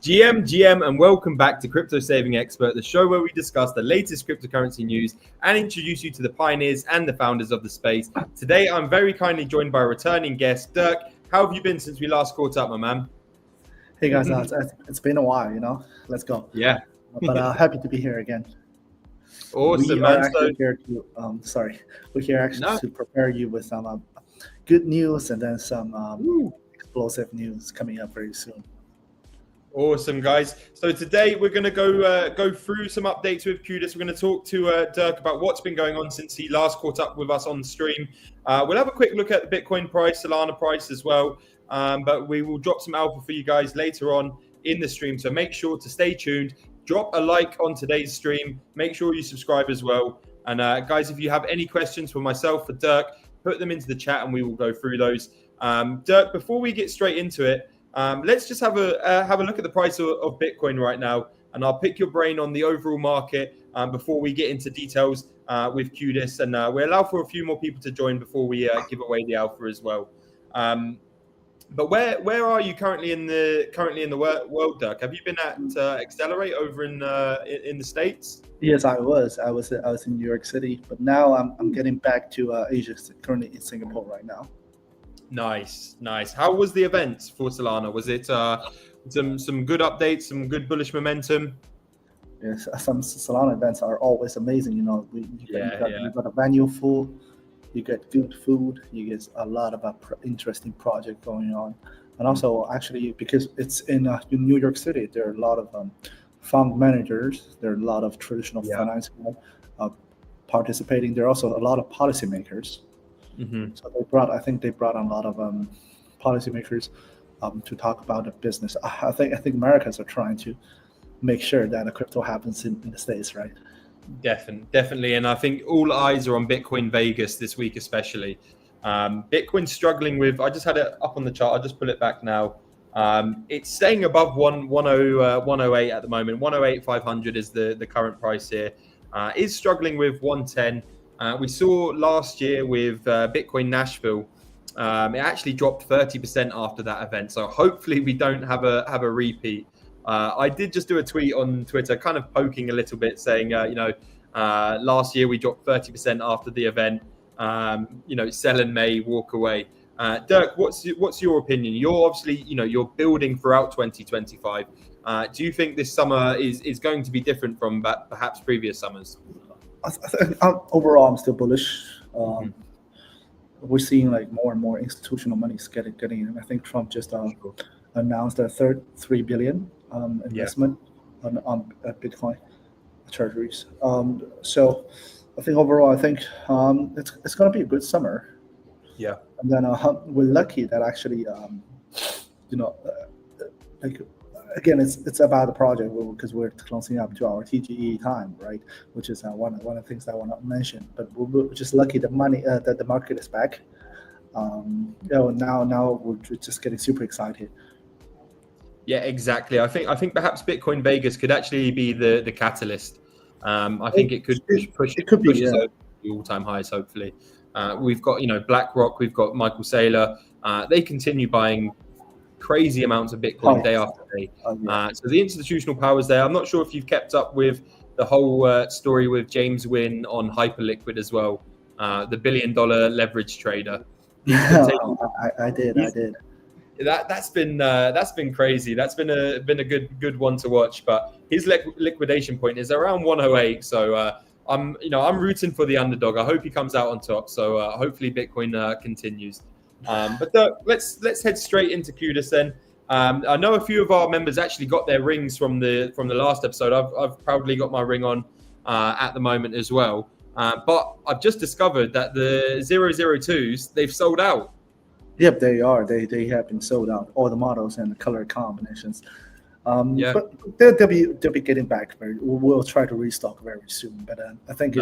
GM, and welcome back to Crypto Saving Expert, the show where we discuss the latest cryptocurrency news and introduce you to the pioneers and the founders of the space. Today, I'm very kindly joined by a returning guest, Dirk. How have you been since we last caught up, my man? Hey guys, it's been a while, Let's go. Yeah. But happy to be here again. Awesome, we man. Are actually here to, we're here to prepare you with some good news and then some explosive news coming up very soon. Awesome, guys. So today we're going to go through some updates with CUDIS. We're going to talk to Dirk about what's been going on since he last caught up with us on stream. We'll have a quick look at the Bitcoin price, Solana price as well. But we will drop some alpha for you guys later on in the stream. So make sure to stay tuned. Drop a like on today's stream. Make sure you subscribe as well. And guys, if you have any questions for myself, for Dirk, put them into the chat and we will go through those. Dirk, before we get straight into it, let's just have a look at the price of Bitcoin right now, and I'll pick your brain on the overall market before we get into details with CUDIS, and we allow for a few more people to join before we give away the alpha as well. But where are you currently in the world, Dirk? Have you been at Accelerate over in the States? Yes, I was in New York City, but now I'm getting back to Asia. Currently in Singapore right now. Nice. How was the event for Solana? Was it some good updates, some good bullish momentum? Yes, some Solana events are always amazing. You got a venue full, you get good food, you get a lot of interesting project going on, and also actually because it's in New York City, there are a lot of fund managers, there are a lot of traditional finance participating. There are also a lot of policymakers. So I think they brought on a lot of policymakers to talk about the business. I think Americans are trying to make sure that the crypto happens in the States, right? Definitely, and I think all eyes are on Bitcoin Vegas this week, especially. Bitcoin's struggling with. I just had it up on the chart. I'll just pull it back now. It's staying above 108 at the moment. 108,500 is the current price here. Is struggling with 110. We saw last year with Bitcoin Nashville, it actually dropped 30% after that event. So hopefully we don't have a repeat. I did just do a tweet on Twitter, kind of poking a little bit, saying, last year we dropped 30% after the event. Sell in May, walk away. Dirk, what's your opinion? You're obviously, you're building throughout 2025. Do you think this summer is going to be different from perhaps previous summers? I think overall, I'm still bullish. We're seeing like more and more institutional money getting in. I think Trump just announced a third $3 billion investment on Bitcoin treasuries. So I think overall, it's going to be a good summer. Yeah. And then we're lucky that actually, again, it's about the project because we're closing up to our TGE time, right? Which is one of the things that I want to mention. But we're just lucky that the market is back. Now we're just getting super excited. Yeah, exactly. I think perhaps Bitcoin Vegas could actually be the catalyst. I think it could push over the all-time highs. Hopefully, we've got BlackRock, we've got Michael Saylor. They continue buying crazy amounts of Bitcoin day after day. So the institutional power is there. I'm not sure if you've kept up with the whole story with James Wynn on Hyperliquid as well, the $1 billion leverage trader. I did. That's been crazy. That's been a good one to watch. But his liquidation point is around 108. So I'm rooting for the underdog. I hope he comes out on top. So hopefully Bitcoin continues. But let's head straight into CUDIS then. I know a few of our members actually got their rings from the last episode. I've proudly got my ring on at the moment as well. But I've just discovered that the 002s, they've sold out. Yep, they are. They have been sold out. All the models and the color combinations. But they'll be getting back. We'll try to restock very soon. But I think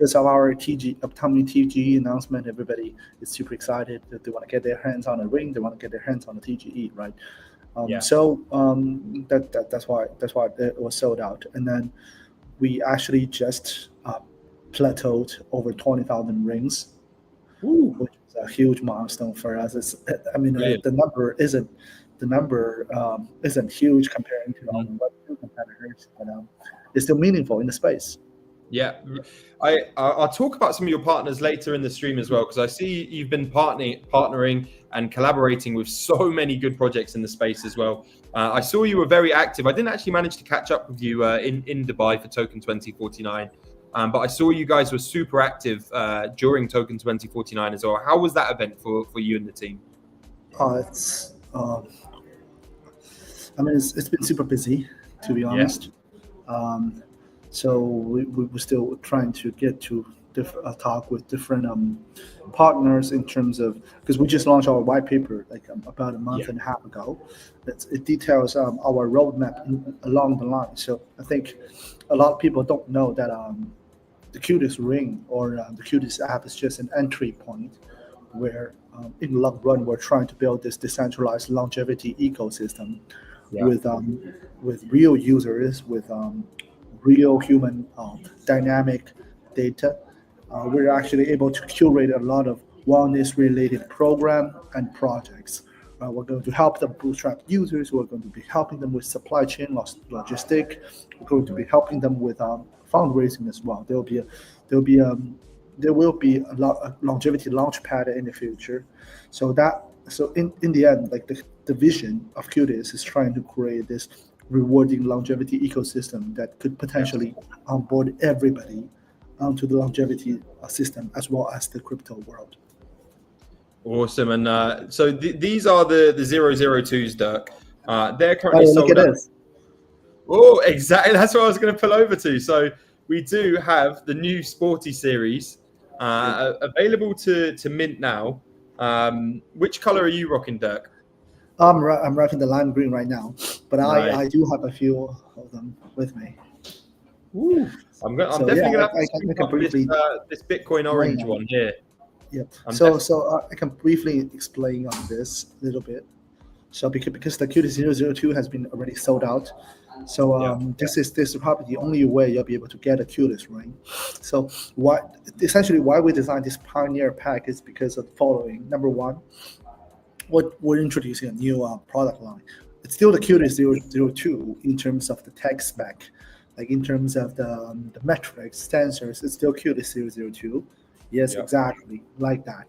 it's our upcoming TGE announcement. Everybody is super excited that they want to get their hands on a ring. They want to get their hands on the TGE, right? So that's why it was sold out. And then we actually just plateaued over 20,000 rings, which is a huge milestone for us. The number isn't the number isn't huge comparing to our Web2 competitors, but it's still meaningful in the space. Yeah, I'll talk about some of your partners later in the stream as well, because I see you've been partnering and collaborating with so many good projects in the space as well. I saw you were very active. I didn't actually manage to catch up with you in Dubai for Token 2049, but I saw you guys were super active during Token 2049 as well. How was that event for you and the team? It's been super busy, to be honest. So we were still trying to get to talk with different partners in terms of, because we just launched our white paper like about a month and a half ago. It details our roadmap along the line. So I think a lot of people don't know that the CUDIS ring or the CUDIS app is just an entry point where in the long run we're trying to build this decentralized longevity ecosystem with real users, with real human dynamic data. We're actually able to curate a lot of wellness-related program and projects. We're going to help them bootstrap users. We're going to be helping them with supply chain logistic. We're going to be helping them with fundraising as well. There will be a longevity launch pad in the future. So in the end, like the vision of CUDIS is trying to create this rewarding longevity ecosystem that could potentially onboard everybody onto the longevity system as well as the crypto world. Awesome. And so these are the 002s, Dirk. They're currently sold look at out. this. Oh, exactly. That's what I was going to pull over to. So we do have the new Sporty series available to mint now. Which color are you rocking, Dirk? I'm rocking the lime green right now, but I do have a few of them with me. Ooh, I'm definitely going to have to scoop up this Bitcoin orange one here. Yeah. So I can briefly explain on this a little bit. So because the CUDIS 002 has been already sold out, so this is probably the only way you'll be able to get a CUDIS ring. So why we designed this Pioneer pack is because of the following. Number one, we're introducing a new product line. It's still the CUDIS 002 in terms of the tech spec, like in terms of the metrics, sensors. It's still CUDIS 002. Yes, exactly like that.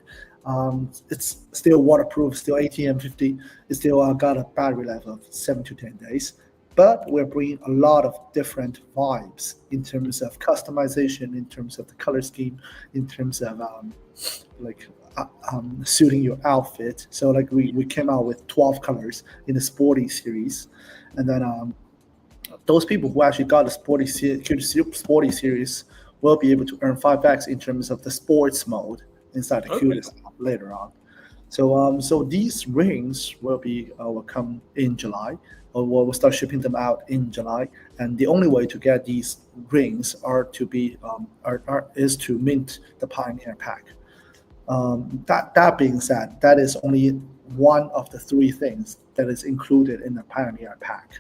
It's still waterproof, still ATM50. It's still got a battery life of 7 to 10 days. But we're bringing a lot of different vibes in terms of customization, in terms of the color scheme, in terms of suiting your outfit. So like we came out with 12 colors in the Sporty series, and then those people who actually got the Sporty series will be able to earn 5x in terms of the sports mode inside the CUDIS app later on. So these rings will come in July. We'll start shipping them out in July, and the only way to get these rings is to mint the Pioneer pack. That being said, that is only one of the three things that is included in the Pioneer pack.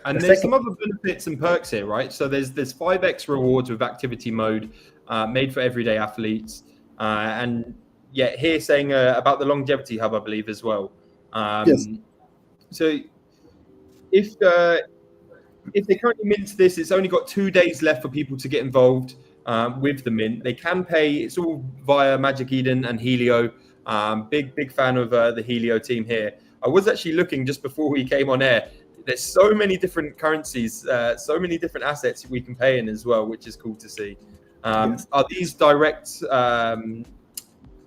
And there's some other benefits and perks here, right? So there's 5x rewards with activity mode made for everyday athletes, and here saying about the longevity hub, I believe as well. Yes. So if they currently mint this, it's only got 2 days left for people to get involved with the mint. They can pay. It's all via Magic Eden and Helio. Big fan of the Helio team here. I was actually looking just before we came on air. There's so many different currencies, so many different assets we can pay in as well, which is cool to see. Are these direct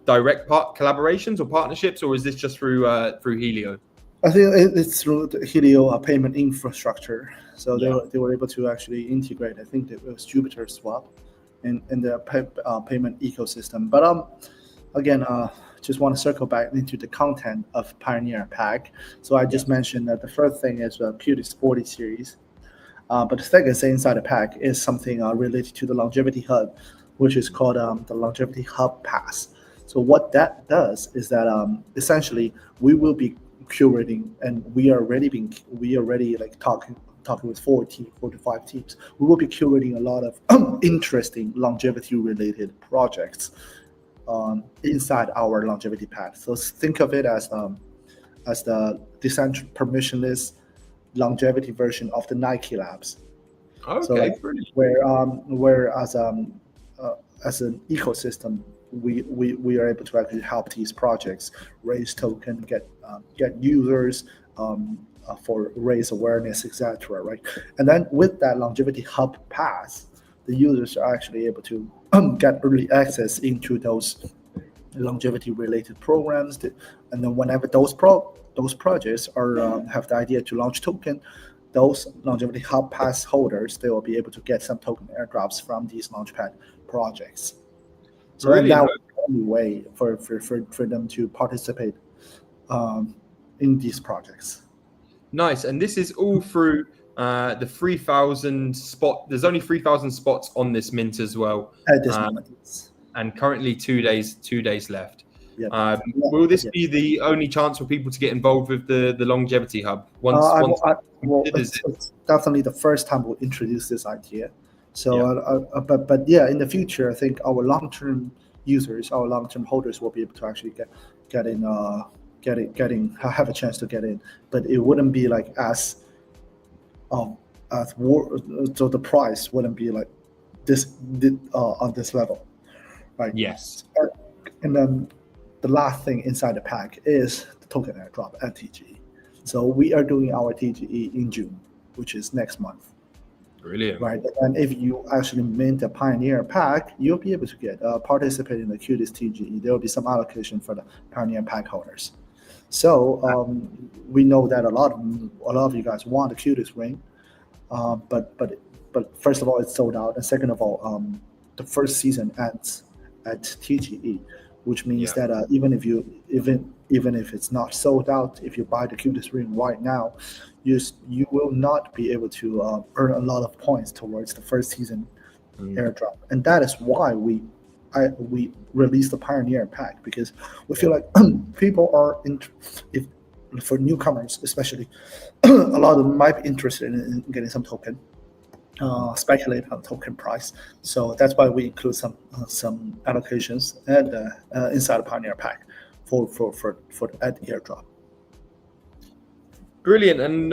collaborations or partnerships, or is this just through Helio? I think it's through the Helio payment infrastructure. So they were able to actually integrate. I think it was Jupiter Swap in the payment ecosystem. But again, just want to circle back into the content of Pioneer pack. So I just mentioned that the first thing is CUDIS Sporty series. But the second thing inside the pack is something related to the longevity hub, which is called the Longevity Hub Pass. So what that does is that essentially we will be curating, and we are already like talking with 4 to 5 teams. We will be curating a lot of interesting longevity related projects inside our longevity path. So think of it as as the decentral permissionless longevity version of the Nike Labs. Okay, so like, brilliant. where as an ecosystem, we are able to actually help these projects raise token, get users, for raise awareness, etc. Right, and then with that longevity hub pass, the users are actually able to get early access into those longevity related programs, and then whenever those projects are have the idea to launch token, those longevity hub pass holders, they will be able to get some token airdrops from these launchpad projects. So and that was the only way for them to participate in these projects. Nice. And this is all through the 3,000 spot. There's only 3,000 spots on this mint as well. At this moment. And currently 2 days left. Yep. Will this be the only chance for people to get involved with the longevity hub? It's definitely the first time we'll introduce this idea. So, but yeah, in the future, I think our long-term users, our long-term holders will be able to actually have a chance to get in. But it wouldn't be like so the price wouldn't be like this on this level, right? Yes. And then the last thing inside the pack is the token airdrop at TGE. So we are doing our TGE in June, which is next month. Brilliant. Right, and if you actually mint a Pioneer pack, you'll be able to get participate in the CUDIS TGE. There will be some allocation for the Pioneer pack holders. So we know that a lot of you guys want the CUDIS ring, but first of all, it's sold out, and second of all, the first season ends at TGE, which means that even if it's not sold out, if you buy the CUDIS ring right now, you will not be able to earn a lot of points towards the first season airdrop, and that is why we released the Pioneer pack, because we feel like people are for newcomers especially, a lot of them might be interested in getting some token, speculate on token price. So that's why we include some allocations and inside the Pioneer pack for at airdrop. Brilliant. And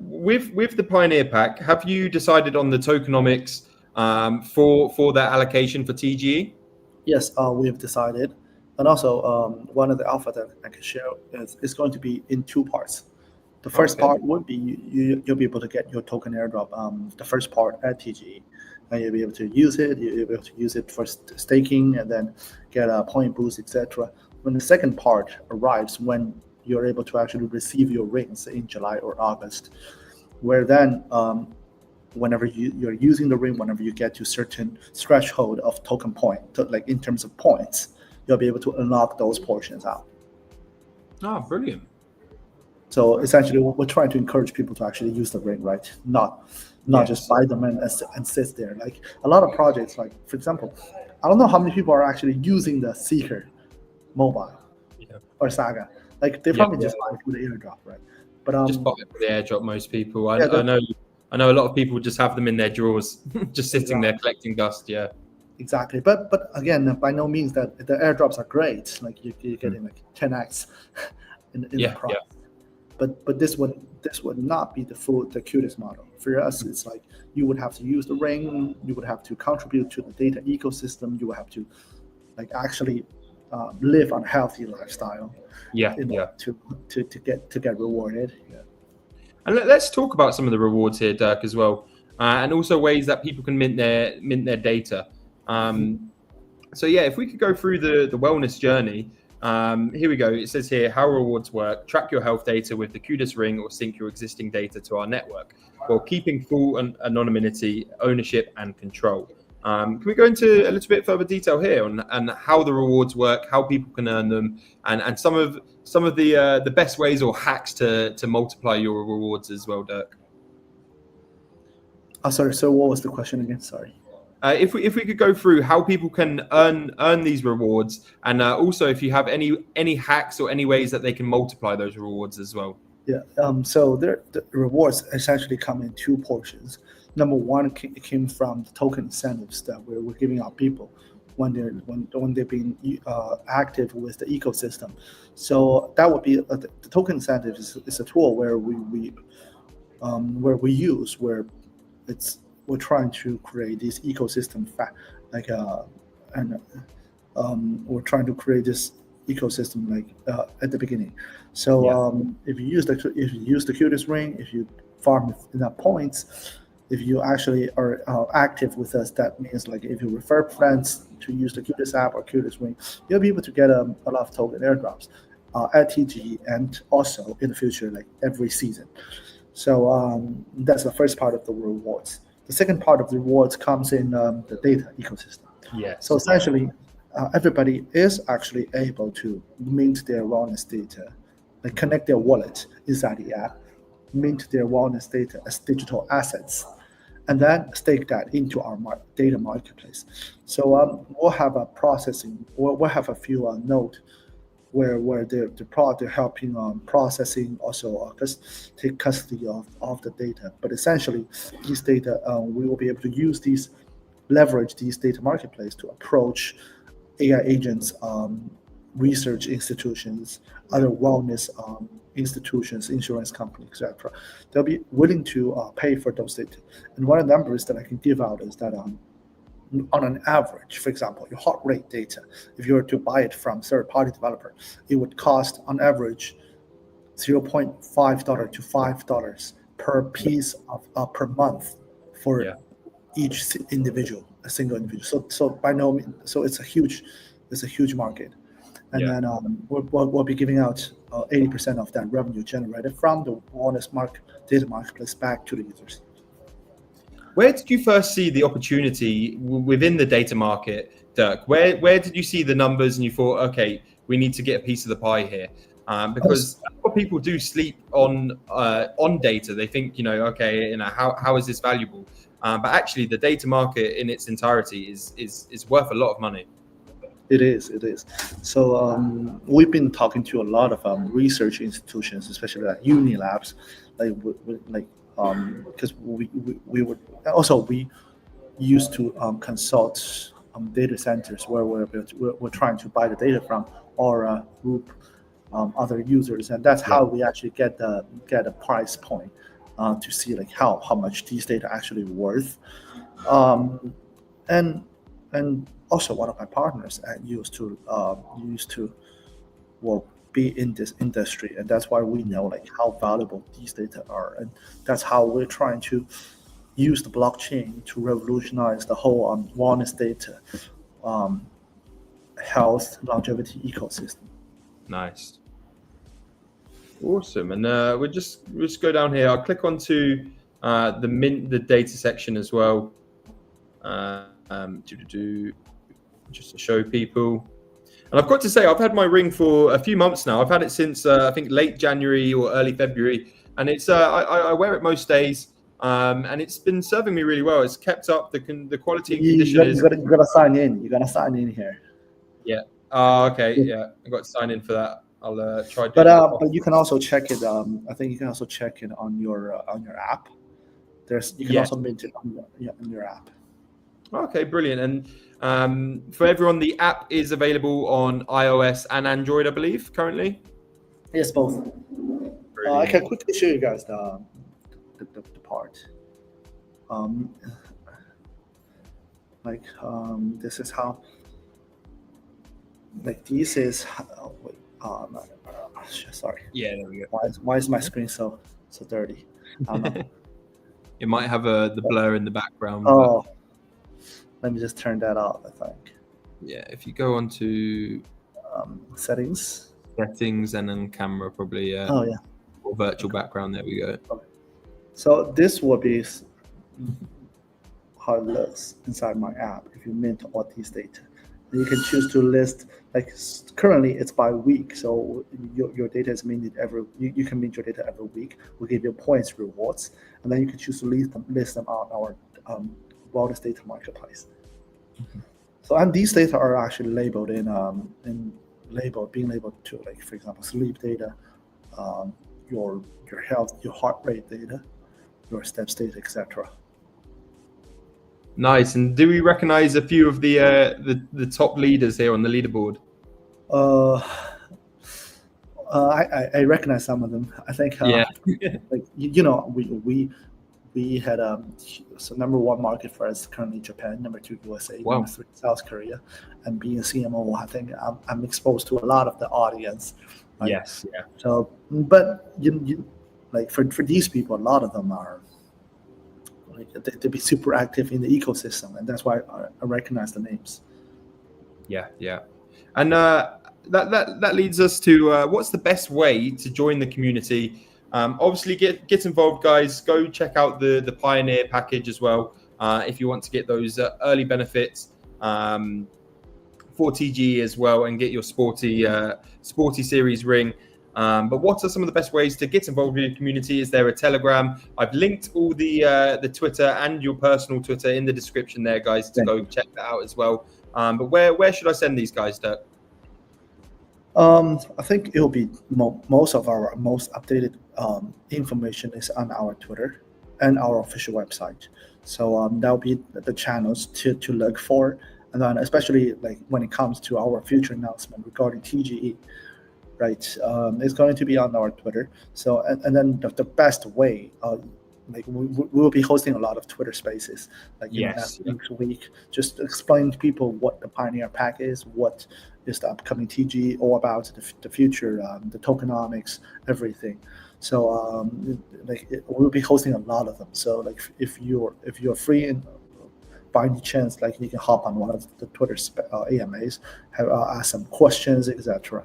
with the Pioneer pack, have you decided on the tokenomics for that allocation for TGE? Yes, we have decided. And also, one of the alpha that I can share is going to be in two parts. The first part would be you'll be able to get your token airdrop, the first part at TGE, and you'll be able to use it. You'll be able to use it for staking and then get a point boost, etc. When the second part arrives, when you're able to actually receive your rings in July or August, where then whenever you're using the ring, whenever you get to certain threshold of token point, like in terms of points, you'll be able to unlock those portions out. Oh, brilliant. So essentially, we're trying to encourage people to actually use the ring, right? Not just buy them and sit there. Like a lot of projects, like for example, I don't know how many people are actually using the Seeker mobile or Saga. Like they probably just buy it for the airdrop, right? But just buy it for the airdrop. Most people, I know a lot of people just have them in their drawers, just sitting there collecting dust. Yeah. Exactly, but again, by no means that the airdrops are great. Like you're getting like 10x in the price. But this would not be the CUDIS model. For us, it's like you would have to use the ring, you would have to contribute to the data ecosystem, you would have to like actually live on a healthy lifestyle. To get rewarded. And let's talk about some of the rewards here, Dirk, as well, and also ways that people can mint their data. So yeah, if we could go through the wellness journey. Here we go. It says here how rewards work. Track your health data with the CUDIS ring or sync your existing data to our network while keeping full anonymity, ownership, and control. Can we go into a little bit further detail here on how the rewards work, how people can earn them, and some of the best ways or hacks to multiply your rewards as well, Dirk? Sorry. So what was the question again? Sorry. If we could go through how people can earn these rewards, and also if you have any hacks or any ways that they can multiply those rewards as well. Yeah. So the rewards essentially come in two portions. Number one, it came from the token incentives that we're giving our people. when they've been active with the ecosystem. So that would be the token incentive is a tool where we use where we're trying to create this ecosystem we're trying to create this ecosystem at the beginning. So if you use the CUDIS ring, if you farm enough points, if you actually are active with us, that means like if you refer friends to use the CUDIS app or CUDIS ring, you'll be able to get a lot of token airdrops at TG and also in the future, like every season. So that's the first part of the rewards. The second part of the rewards comes in the data ecosystem. Yes. So essentially, everybody is actually able to mint their wellness data, like connect their wallet inside the app, mint their wellness data as digital assets, and then stake that into our data marketplace. So we'll have a processing, we'll have a few nodes where they're helping processing, also take custody of the data. But essentially, these data, we will be able to leverage these data marketplace to approach AI agents, research institutions, other wellness institutions, insurance companies, etc. They'll be willing to pay for those data. And one of the numbers that I can give out is that on an average, for example, your heart rate data, if you were to buy it from third-party developer, it would cost on average $0.5 to $5 per piece of per month for each individual, a single individual. So by no means, so it's a huge market. And then we'll be giving out 80% of that revenue generated from the wellness data marketplace back to the users. Where did you first see the opportunity within the data market, Dirk? Where did you see the numbers and you thought, okay, we need to get a piece of the pie here? Because a lot of people do sleep on data. They think, okay, how is this valuable? But actually, the data market in its entirety is worth a lot of money. It is. So we've been talking to a lot of research institutions, especially like uni labs, because we used to consult data centers where we're trying to buy the data from, or group other users, and that's how we actually get a price point to see like how much these data actually worth. And also one of my partners used to be in this industry, and that's why we know like how valuable these data are, and that's how we're trying to use the blockchain to revolutionize the whole wellness data, health, longevity ecosystem. Nice, awesome. And we'll just go down here. I'll click onto the data section as well. Just to show people. And I've got to say, I've had my ring for a few months now. I've had it since I think late January or early February, and it's I wear it most days, and it's been serving me really well. It's kept up the quality and condition. You gotta sign in. You gotta sign in here. Yeah. Okay. Yeah, I got to sign in for that. I'll try. But you can also check it. I think you can also check it on your app. You can also mint it on your app. Okay, brilliant. And for everyone, the app is available on iOS and Android, I believe, currently. Yes, both. I can quickly show you guys the part. This is how. Like this is. Sorry. Yeah, there we go. Why is my screen so dirty? I don't know. It might have the blur in the background. Oh. Let me just turn that off, I think. Yeah, if you go on to settings and then camera, probably. Oh, yeah. Or virtual background, there we go. Okay. So this will be how it looks inside my app if you mint all these data. And you can choose to list, like currently it's by week, so your data is minted you can mint your data every week. We'll give you points rewards, and then you can choose to list them on our wellness data marketplace. Mm-hmm. So, and these data are actually labeled being labeled to, like, for example, sleep data, your health, your heart rate data, your steps data, etc. Nice. And do we recognize a few of the top leaders here on the leaderboard? I recognize some of them. I think Yeah. like we had so number one market for us currently Japan, number two USA, Wow. number three South Korea, and being a CMO, I think I'm exposed to a lot of the audience. Right? Yes. Yeah. So, but you like for these people, a lot of them are like they be super active in the ecosystem, and that's why I recognize the names. Yeah. Yeah. And that leads us to what's the best way to join the community? Obviously, get involved, guys. Go check out the Pioneer package as well if you want to get those early benefits for TGE as well, and get your sporty series ring. But what are some of the best ways to get involved with your community? Is there a Telegram? I've linked all the Twitter and your personal Twitter in the description there, guys, to go check that out as well. But where should I send these guys, Dirk? I think it'll be most of our most updated information is on our Twitter and our official website. So that'll be the channels to look for, and then especially like when it comes to our future announcement regarding TGE, right? It's going to be on our Twitter. So and then the best way. Like we will be hosting a lot of Twitter Spaces, like each week, just to explain to people what the Pioneer Pack is, what is the upcoming TG all about, the future, the tokenomics, everything. So we'll be hosting a lot of them. So like if you're free and by any chance, like you can hop on one of the Twitter AMAs, ask some questions, etc.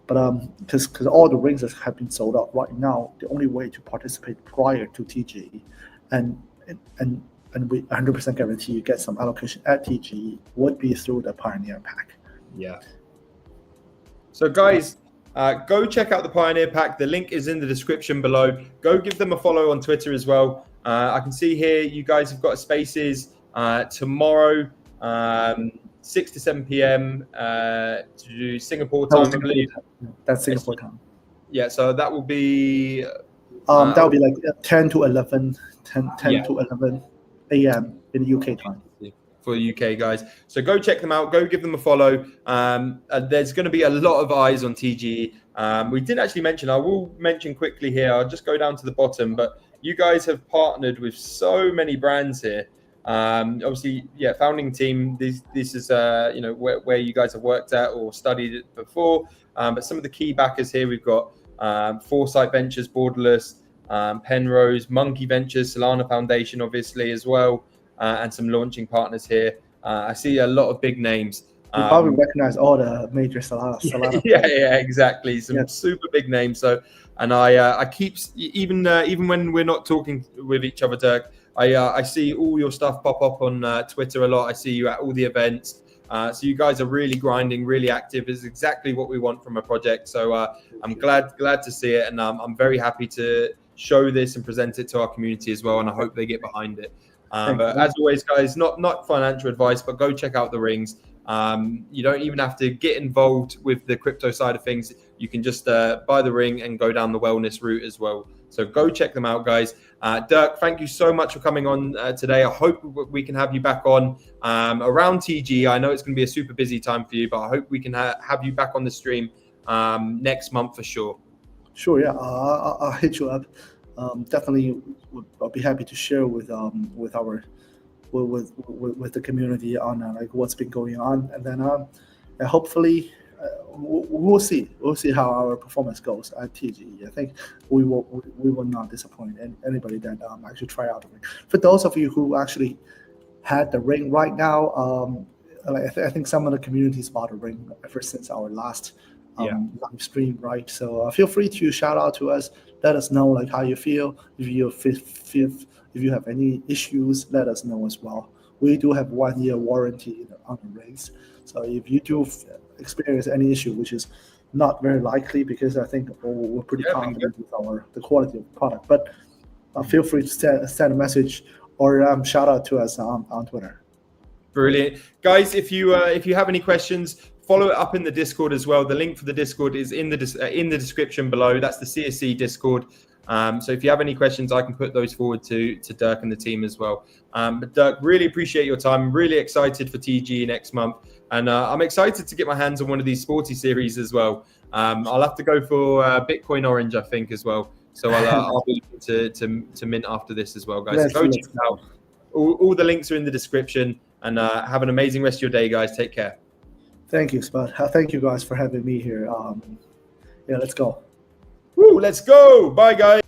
But because all the rings have been sold out right now, the only way to participate prior to TGE, and we 100% guarantee you get some allocation at TGE, would be through the Pioneer Pack. Yeah. So guys, go check out the Pioneer Pack. The link is in the description below. Go give them a follow on Twitter as well. I can see here you guys have got spaces tomorrow. 6 to 7 p.m. To do Singapore time, I believe. That's Singapore time. Yeah, so that will be... that will be like 10 to 11 a.m. in the UK time. For the UK guys. So go check them out. Go give them a follow. There's going to be a lot of eyes on TGE. We didn't actually mention, I will mention quickly here, I'll just go down to the bottom, but you guys have partnered with so many brands here. Obviously, founding team. This is where you guys have worked at or studied it before. But some of the key backers here, we've got Foresight Ventures, Borderless, Penrose, Monkey Ventures, Solana Foundation, obviously as well, and some launching partners here. I see a lot of big names. You probably recognize all the major Solana. Yeah, exactly. Some super big names. So, and I keep even when we're not talking with each other, Dirk, I see all your stuff pop up on Twitter a lot. I see you at all the events. So you guys are really grinding, really active. Is exactly what we want from a project. So I'm glad to see it, and I'm very happy to show this and present it to our community as well. And I hope they get behind it. But as always, guys, not financial advice, but go check out the rings. You don't even have to get involved with the crypto side of things. You can just buy the ring and go down the wellness route as well. So go check them out, guys. Dirk, thank you so much for coming on today. I hope we can have you back on around TG. I know it's going to be a super busy time for you, but I hope we can have you back on the stream next month for sure. Sure, yeah. I'll hit you up. Definitely, I'll be happy to share with the community on like what's been going on, and then hopefully we'll see how our performance goes at TGE. I think we will not disappoint anybody that actually try out the ring. For those of you who actually had the ring right now, I think some of the communities bought a ring ever since our last live stream, right? So feel free to shout out to us. Let us know like how you feel. If you have any issues, let us know as well. We do have 1 year warranty on the rings. So if you do experience any issue, which is not very likely because I think we're pretty confident with the quality of the product, but feel free to send a message or shout out to us on Twitter. Brilliant, guys. If you have any questions, follow it up in the Discord as well. The link for the Discord is in the description below. That's the CSC Discord. So if you have any questions, I can put those forward to Dirk and the team as well. But Dirk, really appreciate your time. I'm really excited for TG next month. And I'm excited to get my hands on one of these sporty series as well. I'll have to go for Bitcoin Orange, I think, as well. So I'll be to mint after this as well, guys. So go check it out. All the links are in the description. And have an amazing rest of your day, guys. Take care. Thank you, Spud. Thank you guys for having me here. Yeah, let's go. Woo, let's go. Bye, guys.